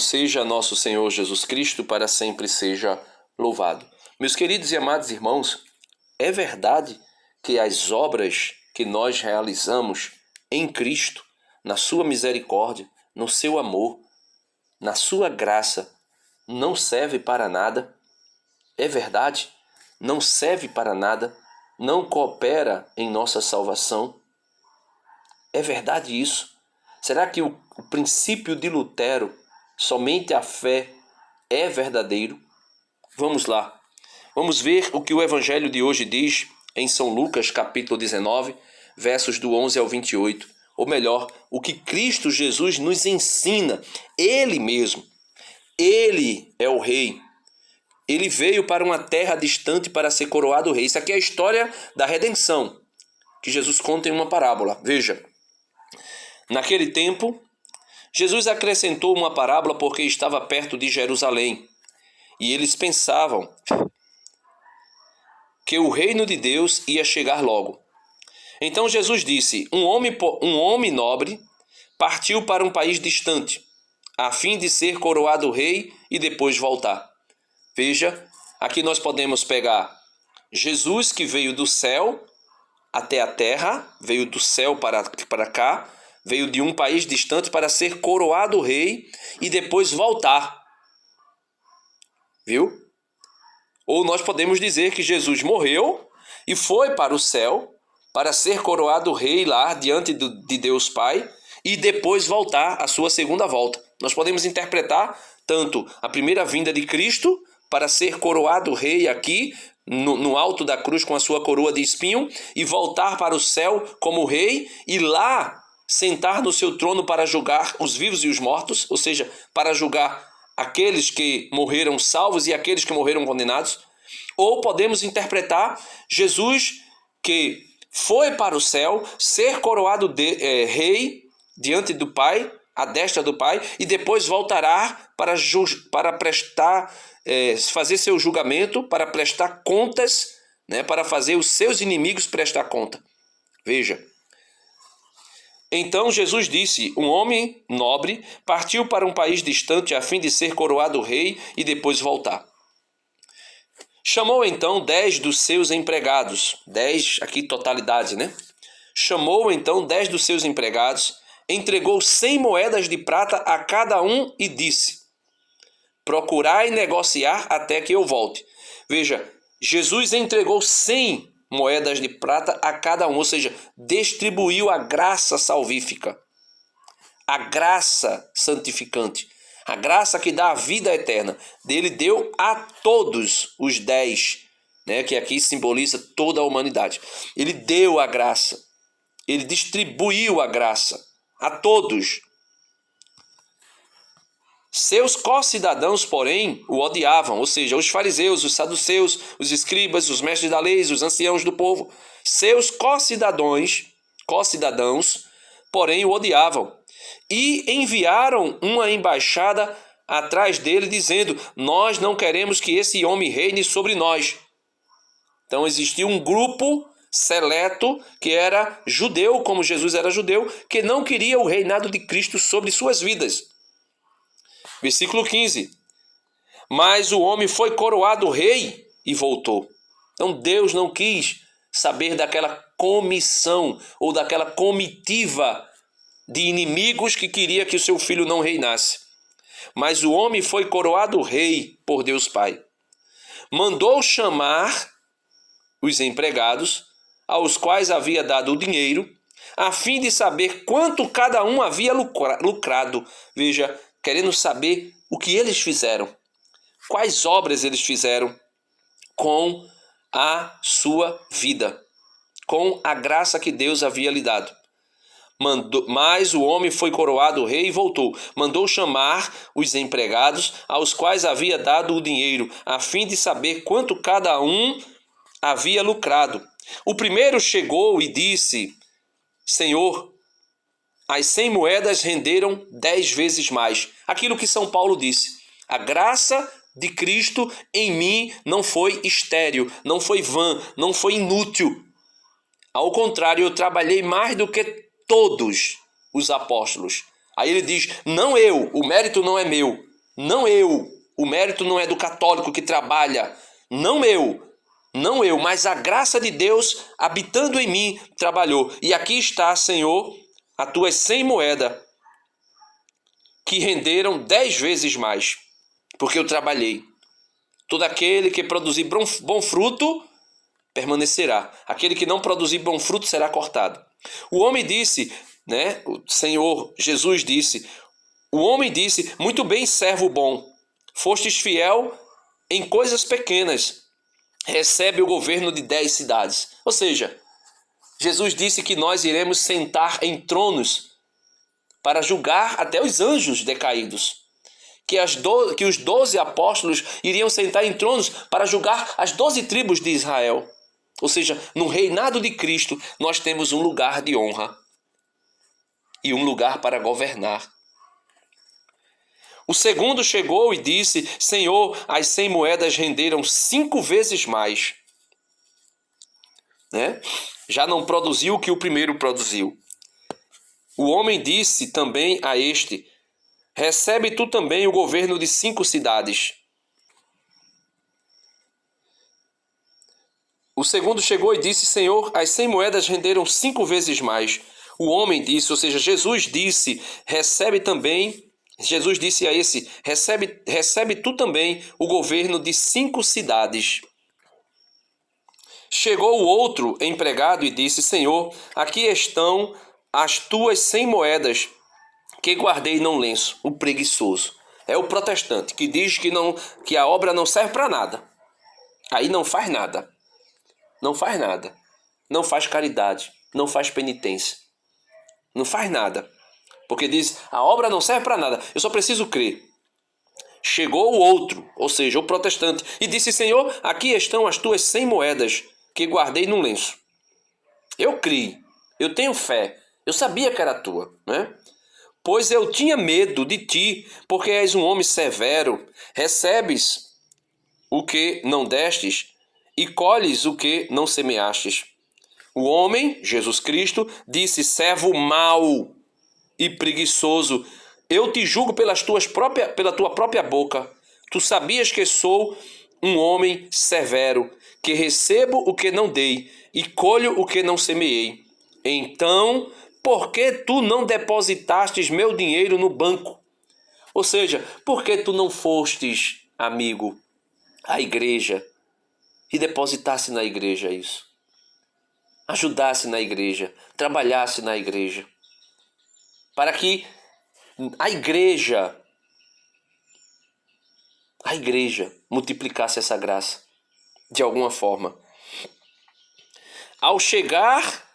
seja nosso Senhor Jesus Cristo, para sempre seja louvado. Meus queridos e amados irmãos, é verdade que as obras que nós realizamos em Cristo, na sua misericórdia, no seu amor, na sua graça, não serve para nada? É verdade? Não serve para nada? Não coopera em nossa salvação? É verdade isso? Será que o princípio de Lutero, somente a fé, é verdadeiro? Vamos lá. Vamos ver o que o Evangelho de hoje diz em São Lucas, capítulo 19, versos do 11 ao 28. Ou melhor, o que Cristo Jesus nos ensina. Ele mesmo. Ele é o Rei. Ele veio para uma terra distante para ser coroado rei. Isso aqui é a história da redenção, que Jesus conta em uma parábola. Veja. Naquele tempo, Jesus acrescentou uma parábola porque estava perto de Jerusalém. E eles pensavam que o reino de Deus ia chegar logo. Então Jesus disse: um homem nobre partiu para um país distante, a fim de ser coroado rei e depois voltar. Veja, aqui nós podemos pegar Jesus, que veio do céu até a terra, veio do céu para cá, veio de um país distante para ser coroado rei e depois voltar. Viu? Ou nós podemos dizer que Jesus morreu e foi para o céu para ser coroado rei lá diante de Deus Pai e depois voltar à sua segunda volta. Nós podemos interpretar tanto a primeira vinda de Cristo para ser coroado rei aqui no alto da cruz com a sua coroa de espinho e voltar para o céu como rei e lá sentar no seu trono para julgar os vivos e os mortos, ou seja, para julgar aqueles que morreram salvos e aqueles que morreram condenados. Ou podemos interpretar Jesus que foi para o céu ser coroado rei diante do Pai, à destra do Pai, e depois voltará para prestar, fazer seu julgamento, para prestar contas, né, para fazer os seus inimigos prestar conta. Veja. Então Jesus disse: um homem nobre partiu para um país distante a fim de ser coroado rei e depois voltar. Chamou então 10 dos seus empregados, 10 aqui totalidade, né? Chamou então 10 dos seus empregados, entregou 100 moedas de prata a cada um e disse: procurai negociar até que eu volte. Veja, Jesus entregou 100 moedas de prata a cada um, ou seja, distribuiu a graça salvífica, a graça santificante, a graça que dá a vida eterna. Ele deu a todos os 10, né, que aqui simboliza toda a humanidade. Ele deu a graça, ele distribuiu a graça a todos. Seus co-cidadãos, porém, o odiavam, ou seja, os fariseus, os saduceus, os escribas, os mestres da lei, os anciãos do povo. Seus co-cidadãos, porém, o odiavam. E enviaram uma embaixada atrás dele, dizendo: nós não queremos que esse homem reine sobre nós. Então existia um grupo seleto que era judeu, como Jesus era judeu, que não queria o reinado de Cristo sobre suas vidas. Versículo 15. Mas o homem foi coroado rei e voltou. Então Deus não quis saber daquela comissão ou daquela comitiva de inimigos que queria que o seu filho não reinasse. Mas o homem foi coroado rei por Deus Pai. Mandou chamar os empregados, aos quais havia dado o dinheiro, a fim de saber quanto cada um havia lucrado. Veja, querendo saber o que eles fizeram, quais obras eles fizeram com a sua vida, com a graça que Deus havia lhe dado. Mas o homem foi coroado rei e voltou. Mandou chamar os empregados, aos quais havia dado o dinheiro, a fim de saber quanto cada um havia lucrado. O primeiro chegou e disse: Senhor, as 100 moedas renderam 10 vezes mais. Aquilo que São Paulo disse: a graça de Cristo em mim não foi estéril, não foi vã, não foi inútil. Ao contrário, eu trabalhei mais do que todos os apóstolos. Aí ele diz: não eu, o mérito não é meu, Não eu. O mérito não é do católico que trabalha. Não eu. Não eu, mas a graça de Deus habitando em mim trabalhou. E aqui está, Senhor, as tuas 100 moedas, que renderam 10 vezes mais, porque eu trabalhei. Todo aquele que produzir bom fruto permanecerá. Aquele que não produzir bom fruto será cortado. O homem disse, né? O Senhor Jesus disse, o homem disse, muito bem, servo bom, fostes fiel em coisas pequenas, recebe o governo de 10 cidades. Ou seja, Jesus disse que nós iremos sentar em tronos para julgar até os anjos decaídos. Que os 12 apóstolos iriam sentar em tronos para julgar as 12 tribos de Israel. Ou seja, no reinado de Cristo, nós temos um lugar de honra e um lugar para governar. O segundo chegou e disse, Senhor, as 100 moedas renderam 5 vezes mais. Né? Já não produziu o que o primeiro produziu. O homem disse também a este, recebe tu também o governo de 5 cidades. O segundo chegou e disse, Senhor, as 100 moedas renderam 5 vezes mais. O homem disse, ou seja, Jesus disse, recebe também, Jesus disse a esse, recebe tu também o governo de 5 cidades. Chegou o outro empregado e disse, Senhor, aqui estão as tuas 100 moedas que guardei num lenço. O preguiçoso. É o protestante que diz que a obra não serve para nada. Aí não faz nada. Não faz nada. Não faz caridade. Não faz penitência. Não faz nada. Porque diz, a obra não serve para nada. Eu só preciso crer. Chegou o outro, ou seja, o protestante, e disse, Senhor, aqui estão as tuas 100 moedas que guardei num lenço. Eu criei. Eu tenho fé. Eu sabia que era tua, né? Pois eu tinha medo de ti, porque és um homem severo. Recebes o que não destes e colhes o que não semeastes. O homem, Jesus Cristo, disse, servo mau e preguiçoso, eu te julgo pela tua própria boca. Tu sabias que sou um homem severo, que recebo o que não dei e colho o que não semeei. Então, por que tu não depositastes meu dinheiro no banco? Ou seja, por que tu não fostes, amigo, à igreja e depositasse na igreja isso? Ajudasse na igreja, trabalhasse na igreja. Para que a igreja multiplicasse essa graça de alguma forma. Ao chegar,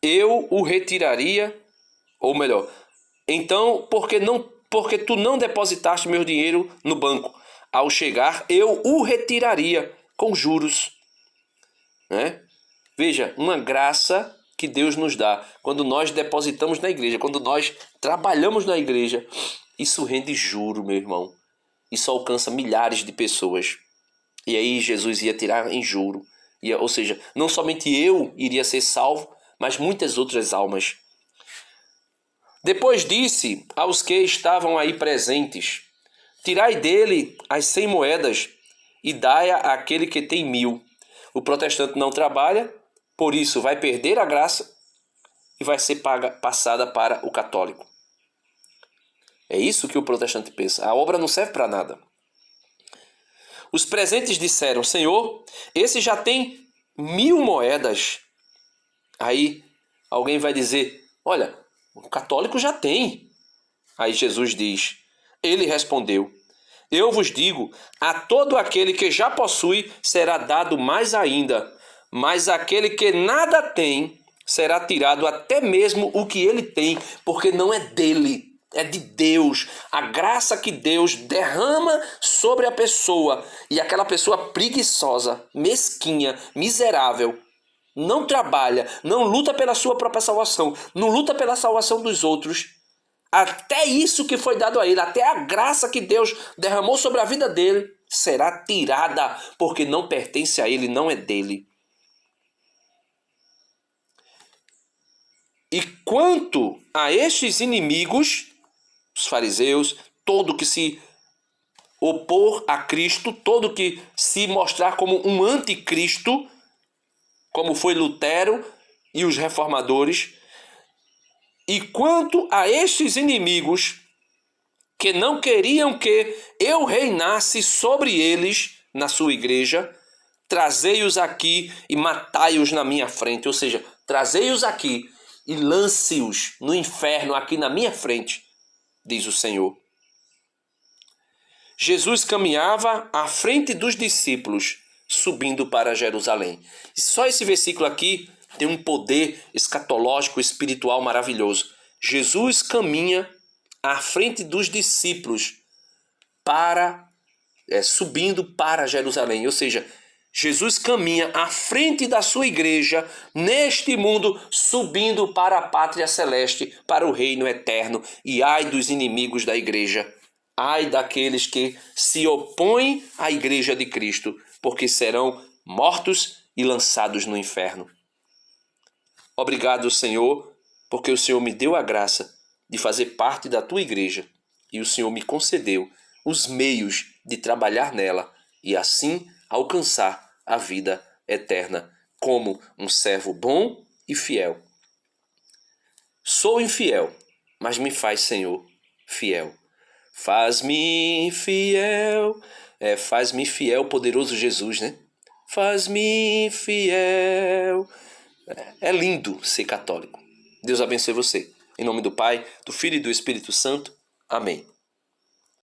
eu o retiraria, ou melhor, então, porque tu não depositaste meu dinheiro no banco? Ao chegar, eu o retiraria com juros. Né? Veja, uma graça que Deus nos dá quando nós depositamos na igreja, quando nós trabalhamos na igreja, isso rende juro, meu irmão. Isso alcança milhares de pessoas. E aí Jesus ia tirar em juro. Ou seja, não somente eu iria ser salvo, mas muitas outras almas. Depois disse aos que estavam aí presentes, tirai dele as 100 moedas e dai-a àquele que tem 1000. O protestante não trabalha, por isso vai perder a graça e vai ser passada para o católico. É isso que o protestante pensa. A obra não serve para nada. Os presentes disseram, Senhor, esse já tem 1000 moedas. Aí alguém vai dizer, olha, o católico já tem. Aí Jesus diz, ele respondeu, eu vos digo, a todo aquele que já possui será dado mais ainda, mas aquele que nada tem será tirado até mesmo o que ele tem, porque não é dele, é de Deus. A graça que Deus derrama sobre a pessoa, e aquela pessoa preguiçosa, mesquinha, miserável, não trabalha, não luta pela sua própria salvação, não luta pela salvação dos outros, até isso que foi dado a ele, até a graça que Deus derramou sobre a vida dele, será tirada, porque não pertence a ele, não é dele. E quanto a estes inimigos, os fariseus, todo que se opor a Cristo, todo que se mostrar como um anticristo, como foi Lutero e os reformadores. E quanto a estes inimigos que não queriam que eu reinasse sobre eles na sua igreja, trazei-os aqui e matai-os na minha frente. Ou seja, trazei-os aqui e lance-os no inferno aqui na minha frente, diz o Senhor. Jesus caminhava à frente dos discípulos, subindo para Jerusalém. E só esse versículo aqui tem um poder escatológico, espiritual maravilhoso. Jesus caminha à frente dos discípulos subindo para Jerusalém. Ou seja, Jesus caminha à frente da sua igreja neste mundo, subindo para a pátria celeste, para o reino eterno. E ai dos inimigos da igreja, ai daqueles que se opõem à igreja de Cristo, porque serão mortos e lançados no inferno. Obrigado, Senhor, porque o Senhor me deu a graça de fazer parte da tua igreja e o Senhor me concedeu os meios de trabalhar nela e assim alcançar a vida eterna como um servo bom e fiel. Sou infiel, mas me faz, Senhor, fiel. Faz-me fiel, faz-me fiel, poderoso Jesus, né? Faz-me fiel. É lindo ser católico. Deus abençoe você. Em nome do Pai, do Filho e do Espírito Santo. Amém.